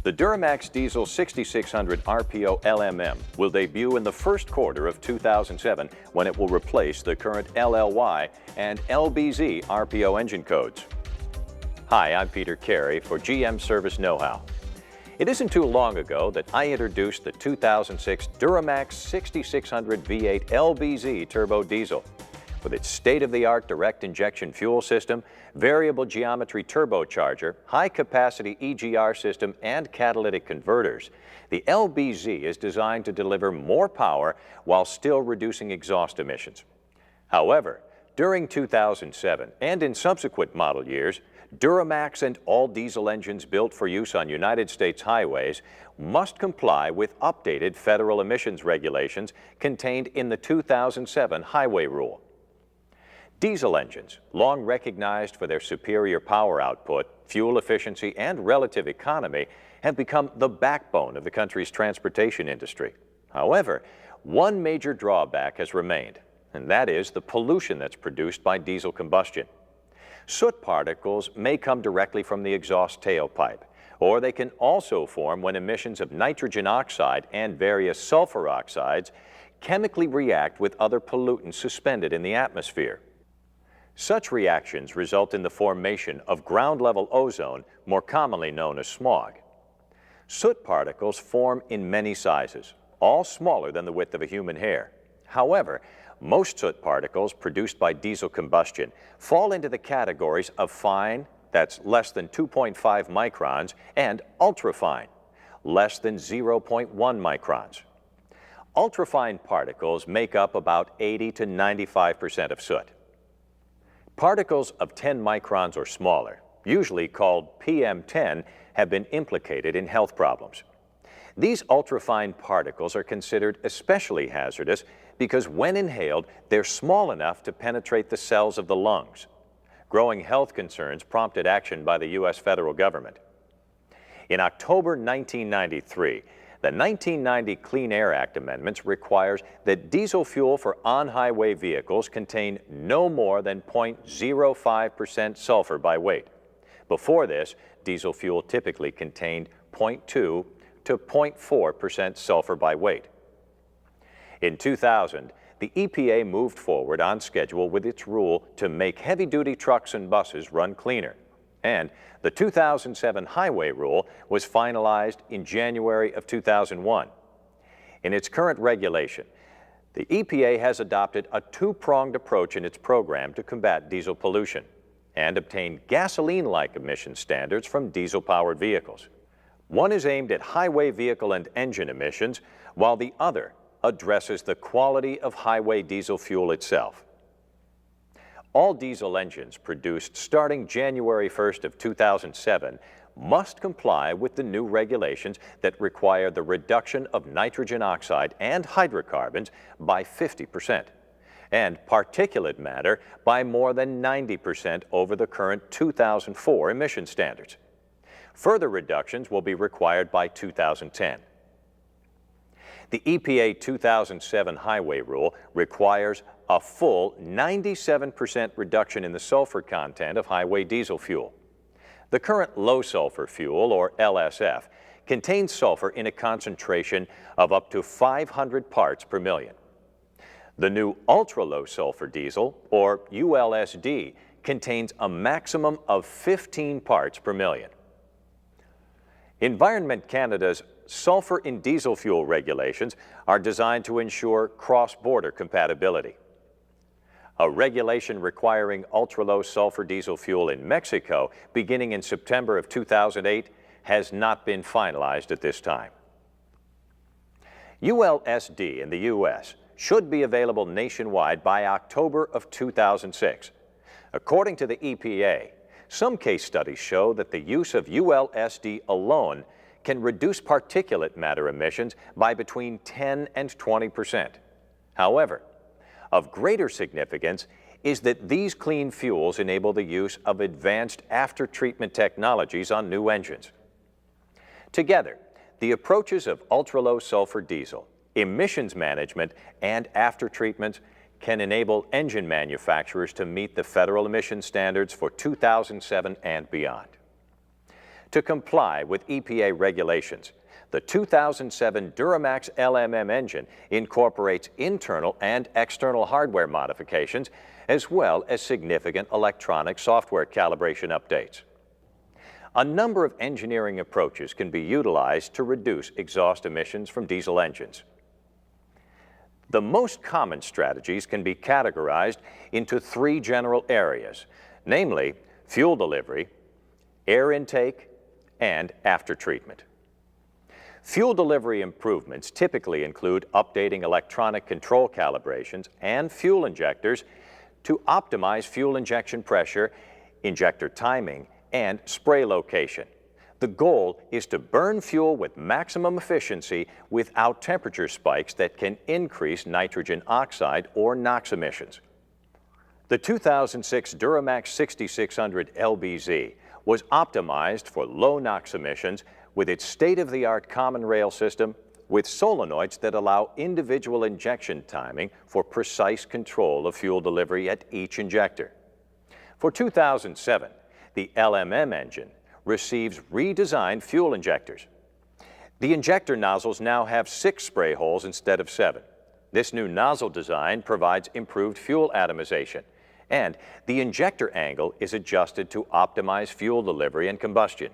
The Duramax Diesel 6600 RPO LMM will debut in the first quarter of 2007 when it will replace the current LLY and LBZ RPO engine codes. Hi, I'm Peter Carey for GM Service Know-How. It isn't too long ago that I introduced the 2006 Duramax 6600 V8 LBZ turbo diesel. With its state-of-the-art direct injection fuel system, variable geometry turbocharger, high-capacity EGR system, and catalytic converters, the LBZ is designed to deliver more power while still reducing exhaust emissions. However, during 2007 and in subsequent model years, Duramax and all diesel engines built for use on United States highways must comply with updated federal emissions regulations contained in the 2007 Highway Rule. Diesel engines, long recognized for their superior power output, fuel efficiency, and relative economy, have become the backbone of the country's transportation industry. However, one major drawback has remained, and that is the pollution that's produced by diesel combustion. Soot particles may come directly from the exhaust tailpipe, or they can also form when emissions of nitrogen oxide and various sulfur oxides chemically react with other pollutants suspended in the atmosphere. Such reactions result in the formation of ground-level ozone, more commonly known as smog. Soot particles form in many sizes, all smaller than the width of a human hair. However, most soot particles produced by diesel combustion fall into the categories of fine, that's less than 2.5 microns, and ultrafine, less than 0.1 microns. Ultrafine particles make up about 80 to 95% of soot. Particles of 10 microns or smaller, usually called PM10, have been implicated in health problems. These ultrafine particles are considered especially hazardous because when inhaled, they're small enough to penetrate the cells of the lungs. Growing health concerns prompted action by the U.S. federal government. In October 1993, the 1990 Clean Air Act amendments requires that diesel fuel for on-highway vehicles contain no more than 0.05% sulfur by weight. Before this, diesel fuel typically contained 0.2 to 0.4% sulfur by weight. In 2000, the EPA moved forward on schedule with its rule to make heavy-duty trucks and buses run cleaner. And the 2007 Highway Rule was finalized in January of 2001. In its current regulation, the EPA has adopted a two-pronged approach in its program to combat diesel pollution and obtain gasoline-like emission standards from diesel-powered vehicles. One is aimed at highway vehicle and engine emissions, while the other addresses the quality of highway diesel fuel itself. All diesel engines produced starting January 1st of 2007 must comply with the new regulations that require the reduction of nitrogen oxide and hydrocarbons by 50% and particulate matter by more than 90% over the current 2004 emission standards. Further reductions will be required by 2010. The EPA 2007 Highway Rule requires a full 97% reduction in the sulfur content of highway diesel fuel. The current low sulfur fuel, or LSF, contains sulfur in a concentration of up to 500 parts per million. The new ultra-low sulfur diesel, or ULSD, contains a maximum of 15 parts per million. Environment Canada's sulfur in diesel fuel regulations are designed to ensure cross-border compatibility. A regulation requiring ultra-low sulfur diesel fuel in Mexico beginning in September of 2008 has not been finalized at this time. ULSD in the U.S. should be available nationwide by October of 2006. According to the EPA, some case studies show that the use of ULSD alone can reduce particulate matter emissions by between 10 and 20%. However, of greater significance is that these clean fuels enable the use of advanced after-treatment technologies on new engines. Together, the approaches of ultra-low sulfur diesel, emissions management, and after-treatment can enable engine manufacturers to meet the federal emission standards for 2007 and beyond. To comply with EPA regulations, the 2007 Duramax LMM engine incorporates internal and external hardware modifications, as well as significant electronic software calibration updates. A number of engineering approaches can be utilized to reduce exhaust emissions from diesel engines. The most common strategies can be categorized into three general areas, namely fuel delivery, air intake, and aftertreatment. Fuel delivery improvements typically include updating electronic control calibrations and fuel injectors to optimize fuel injection pressure, injector timing, and spray location. The goal is to burn fuel with maximum efficiency without temperature spikes that can increase nitrogen oxide or NOx emissions. The 2006 Duramax 6600 LBZ was optimized for low NOx emissions with its state-of-the-art common rail system with solenoids that allow individual injection timing for precise control of fuel delivery at each injector. For 2007, the LMM engine receives redesigned fuel injectors. The injector nozzles now have 6 spray holes instead of 7. This new nozzle design provides improved fuel atomization, and the injector angle is adjusted to optimize fuel delivery and combustion.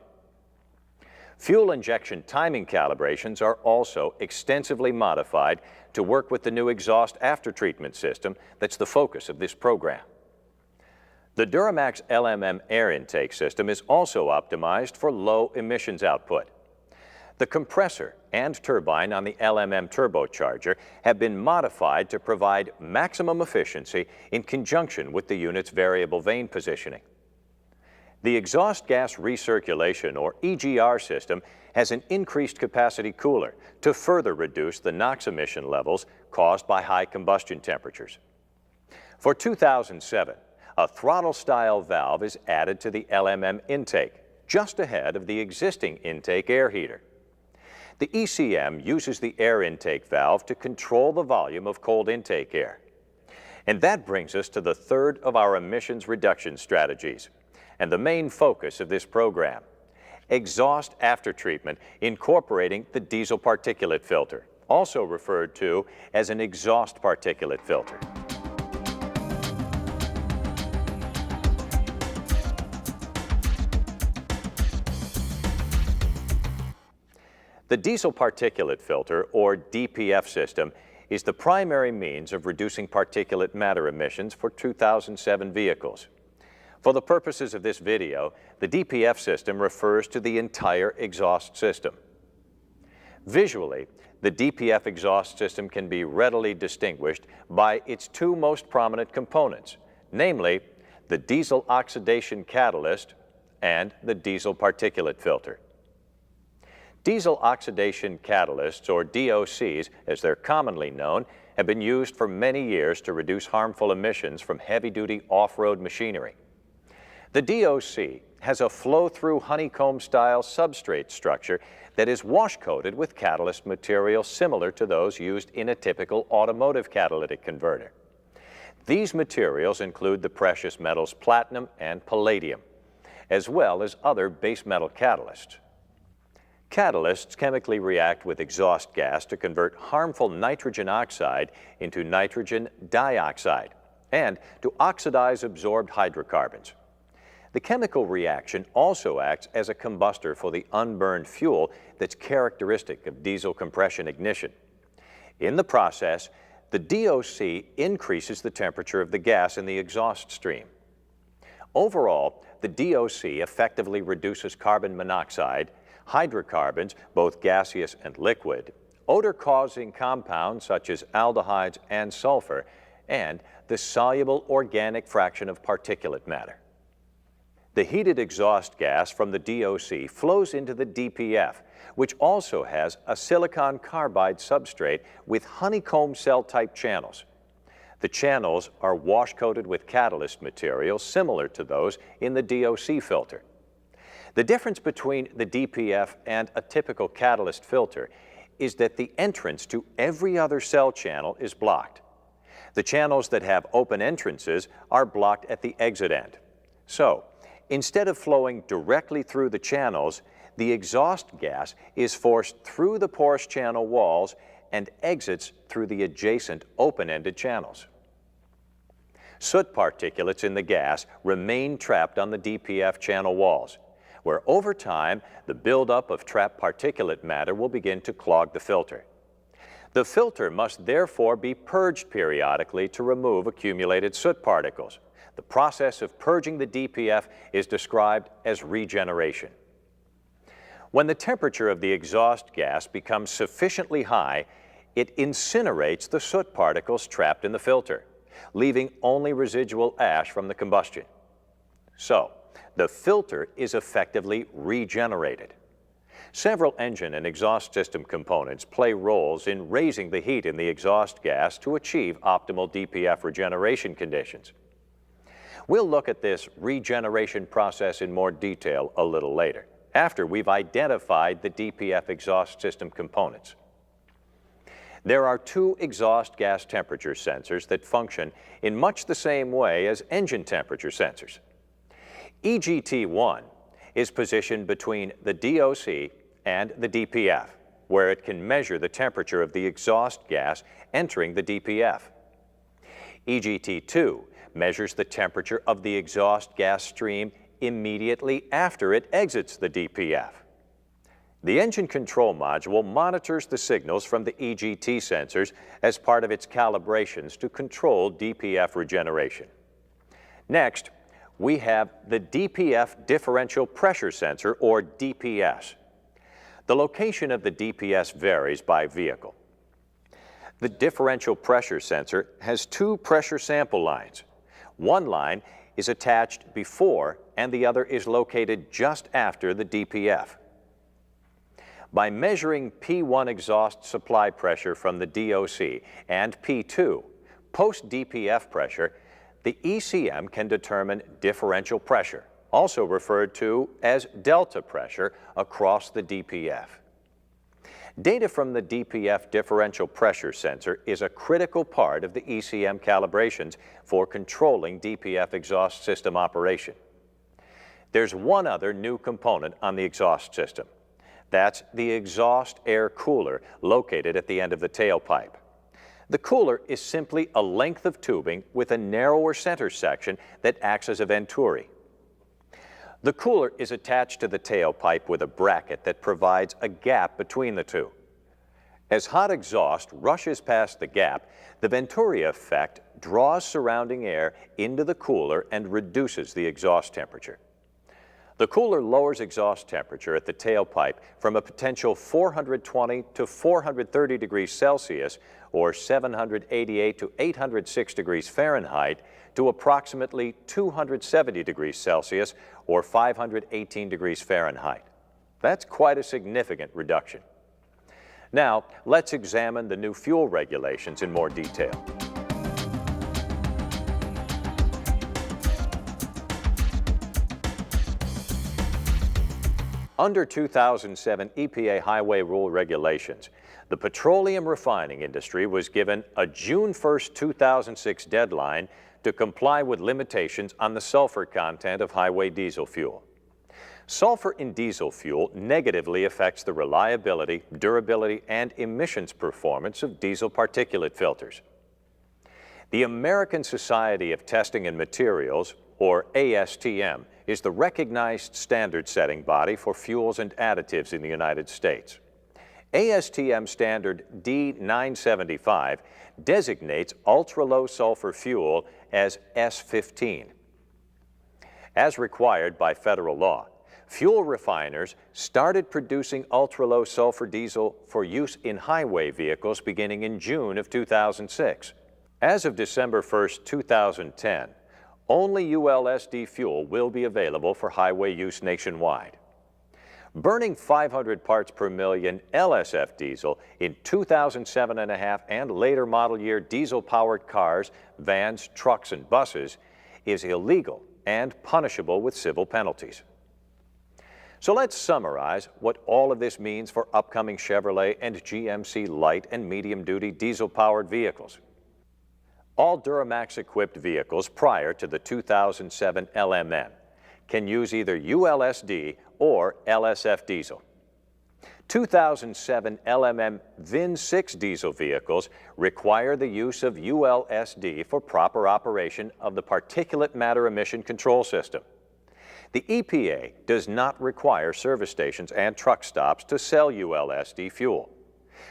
Fuel injection timing calibrations are also extensively modified to work with the new exhaust aftertreatment system that's the focus of this program. The Duramax LMM air intake system is also optimized for low emissions output. The compressor and turbine on the LMM turbocharger have been modified to provide maximum efficiency in conjunction with the unit's variable vane positioning. The exhaust gas recirculation, or EGR system, has an increased capacity cooler to further reduce the NOx emission levels caused by high combustion temperatures. For 2007, a throttle-style valve is added to the LMM intake, just ahead of the existing intake air heater. The ECM uses the air intake valve to control the volume of cold intake air. And that brings us to the third of our emissions reduction strategies, and the main focus of this program: exhaust aftertreatment incorporating the diesel particulate filter, also referred to as an exhaust particulate filter. The diesel particulate filter, or DPF system, is the primary means of reducing particulate matter emissions for 2007 vehicles. For the purposes of this video, the DPF system refers to the entire exhaust system. Visually, the DPF exhaust system can be readily distinguished by its two most prominent components, namely the diesel oxidation catalyst and the diesel particulate filter. Diesel oxidation catalysts, or DOCs, as they're commonly known, have been used for many years to reduce harmful emissions from heavy-duty off-road machinery. The DOC has a flow-through honeycomb-style substrate structure that is wash-coated with catalyst material similar to those used in a typical automotive catalytic converter. These materials include the precious metals platinum and palladium, as well as other base metal catalysts. Catalysts chemically react with exhaust gas to convert harmful nitrogen oxide into nitrogen dioxide and to oxidize absorbed hydrocarbons. The chemical reaction also acts as a combustor for the unburned fuel that's characteristic of diesel compression ignition. In the process, the DOC increases the temperature of the gas in the exhaust stream. Overall, the DOC effectively reduces carbon monoxide, hydrocarbons, both gaseous and liquid, odor-causing compounds such as aldehydes and sulfur, and the soluble organic fraction of particulate matter. The heated exhaust gas from the DOC flows into the DPF, which also has a silicon carbide substrate with honeycomb cell-type channels. The channels are wash-coated with catalyst material similar to those in the DOC filter. The difference between the DPF and a typical catalyst filter is that the entrance to every other cell channel is blocked. The channels that have open entrances are blocked at the exit end. So, instead of flowing directly through the channels, the exhaust gas is forced through the porous channel walls and exits through the adjacent open-ended channels. Soot particulates in the gas remain trapped on the DPF channel walls, where over time the buildup of trapped particulate matter will begin to clog the filter. The filter must therefore be purged periodically to remove accumulated soot particles. The process of purging the DPF is described as regeneration. When the temperature of the exhaust gas becomes sufficiently high, it incinerates the soot particles trapped in the filter, leaving only residual ash from the combustion. So, the filter is effectively regenerated. Several engine and exhaust system components play roles in raising the heat in the exhaust gas to achieve optimal DPF regeneration conditions. We'll look at this regeneration process in more detail a little later, after we've identified the DPF exhaust system components. There are two exhaust gas temperature sensors that function in much the same way as engine temperature sensors. EGT1 is positioned between the DOC and the DPF, where it can measure the temperature of the exhaust gas entering the DPF. EGT2 measures the temperature of the exhaust gas stream immediately after it exits the DPF. The engine control module monitors the signals from the EGT sensors as part of its calibrations to control DPF regeneration. Next, we have the DPF differential pressure sensor, or DPS. The location of the DPS varies by vehicle. The differential pressure sensor has two pressure sample lines. One line is attached before and the other is located just after the DPF. By measuring P1 exhaust supply pressure from the DOC and P2 post-DPF pressure, the ECM can determine differential pressure, also referred to as delta pressure, across the DPF. Data from the DPF differential pressure sensor is a critical part of the ECM calibrations for controlling DPF exhaust system operation. There's one other new component on the exhaust system. That's the exhaust air cooler located at the end of the tailpipe. The cooler is simply a length of tubing with a narrower center section that acts as a venturi. The cooler is attached to the tailpipe with a bracket that provides a gap between the two. As hot exhaust rushes past the gap, the venturi effect draws surrounding air into the cooler and reduces the exhaust temperature. The cooler lowers exhaust temperature at the tailpipe from a potential 420 to 430 degrees Celsius, or 788 to 806 degrees Fahrenheit, to approximately 270 degrees Celsius, or 518 degrees Fahrenheit. That's quite a significant reduction. Now, let's examine the new fuel regulations in more detail. Under 2007 EPA Highway Rule regulations, the petroleum refining industry was given a June 1, 2006 deadline to comply with limitations on the sulfur content of highway diesel fuel. Sulfur in diesel fuel negatively affects the reliability, durability, and emissions performance of diesel particulate filters. The American Society of Testing and Materials, or ASTM, is the recognized standard-setting body for fuels and additives in the United States. ASTM standard D975 designates ultra-low sulfur fuel as S15. As required by federal law, fuel refiners started producing ultra-low sulfur diesel for use in highway vehicles beginning in June of 2006. As of December 1, 2010, only ULSD fuel will be available for highway use nationwide. Burning 500 parts per million LSF diesel in 2007.5 and later model year diesel-powered cars, vans, trucks, and buses is illegal and punishable with civil penalties. So let's summarize what all of this means for upcoming Chevrolet and GMC light and medium-duty diesel-powered vehicles. All Duramax-equipped vehicles prior to the 2007 LMN can use either ULSD or LSF diesel. 2007 LMM VIN-6 diesel vehicles require the use of ULSD for proper operation of the particulate matter emission control system. The EPA does not require service stations and truck stops to sell ULSD fuel.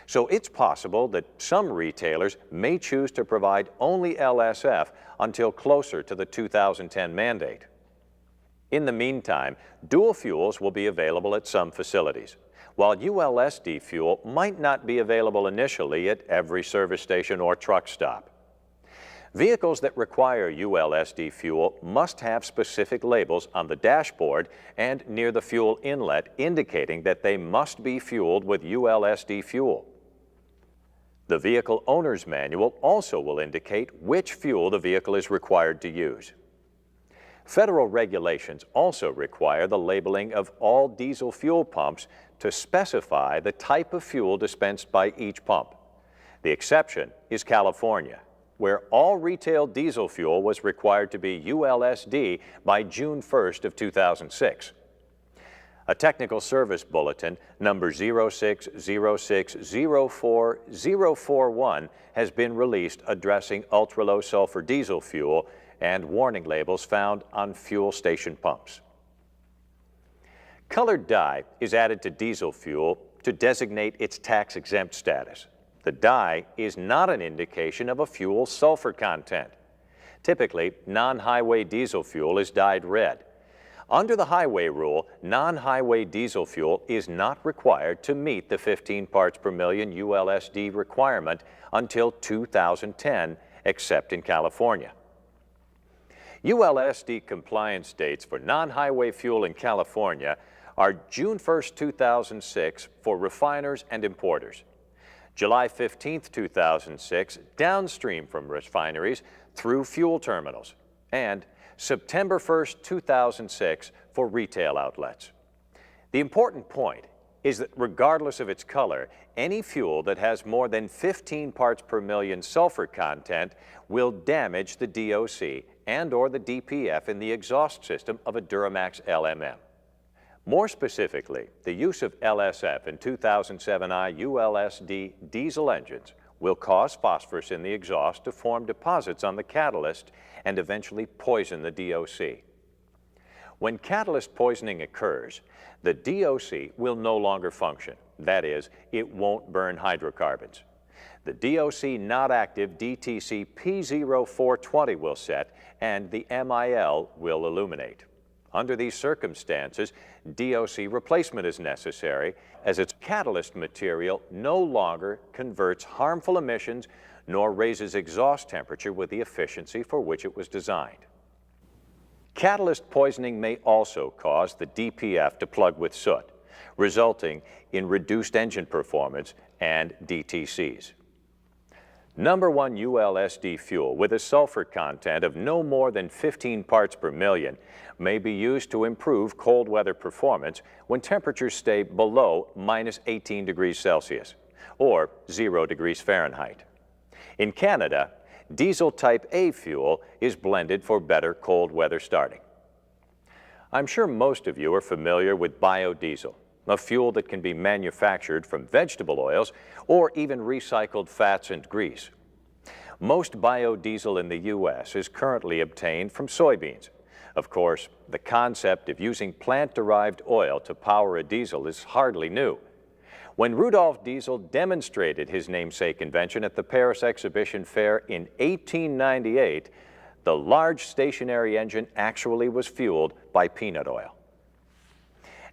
So it's possible that some retailers may choose to provide only LSF until closer to the 2010 mandate. In the meantime, dual fuels will be available at some facilities, while ULSD fuel might not be available initially at every service station or truck stop. Vehicles that require ULSD fuel must have specific labels on the dashboard and near the fuel inlet indicating that they must be fueled with ULSD fuel. The vehicle owner's manual also will indicate which fuel the vehicle is required to use. Federal regulations also require the labeling of all diesel fuel pumps to specify the type of fuel dispensed by each pump. The exception is California, where all retail diesel fuel was required to be ULSD by June 1st of 2006. A technical service bulletin number 060604041 has been released addressing ultra-low sulfur diesel fuel and warning labels found on fuel station pumps. Colored dye is added to diesel fuel to designate its tax-exempt status. The dye is not an indication of a fuel's sulfur content. Typically, non-highway diesel fuel is dyed red. Under the highway rule, non-highway diesel fuel is not required to meet the 15 parts per million ULSD requirement until 2010, except in California. ULSD compliance dates for non-highway fuel in California are June 1, 2006 for refiners and importers, July 15, 2006 downstream from refineries through fuel terminals, and September 1, 2006 for retail outlets. The important point is that regardless of its color, any fuel that has more than 15 parts per million sulfur content will damage the DOC and/or the DPF in the exhaust system of a Duramax LMM. More specifically, the use of LSF in 2007i ULSD diesel engines will cause phosphorus in the exhaust to form deposits on the catalyst and eventually poison the DOC. When catalyst poisoning occurs, the DOC will no longer function. That is, it won't burn hydrocarbons. The DOC not active DTC P0420 will set and the MIL will illuminate. Under these circumstances, DOC replacement is necessary as its catalyst material no longer converts harmful emissions nor raises exhaust temperature with the efficiency for which it was designed. Catalyst poisoning may also cause the DPF to plug with soot, resulting in reduced engine performance and DTCs. Number 1 ULSD fuel with a sulfur content of no more than 15 parts per million may be used to improve cold weather performance when temperatures stay below -18 degrees Celsius or 0 degrees Fahrenheit. In Canada, diesel type A fuel is blended for better cold weather starting. I'm sure most of you are familiar with biodiesel, a fuel that can be manufactured from vegetable oils or even recycled fats and grease. Most biodiesel in the U.S. is currently obtained from soybeans. Of course, the concept of using plant-derived oil to power a diesel is hardly new. When Rudolf Diesel demonstrated his namesake invention at the Paris Exhibition Fair in 1898, the large stationary engine actually was fueled by peanut oil.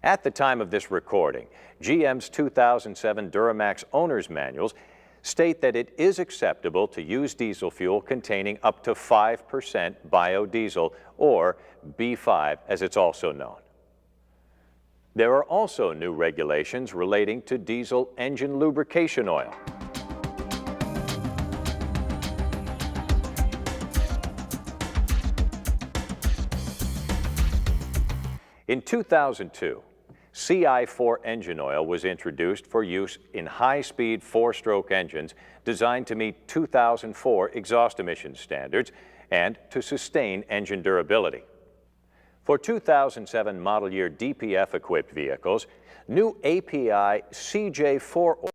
At the time of this recording, GM's 2007 Duramax owner's manuals state that it is acceptable to use diesel fuel containing up to 5% biodiesel, or B5 as it's also known. There are also new regulations relating to diesel engine lubrication oil. In 2002, CI4 engine oil was introduced for use in high-speed four-stroke engines designed to meet 2004 exhaust emission standards and to sustain engine durability. For 2007 model year DPF equipped vehicles, new API CJ4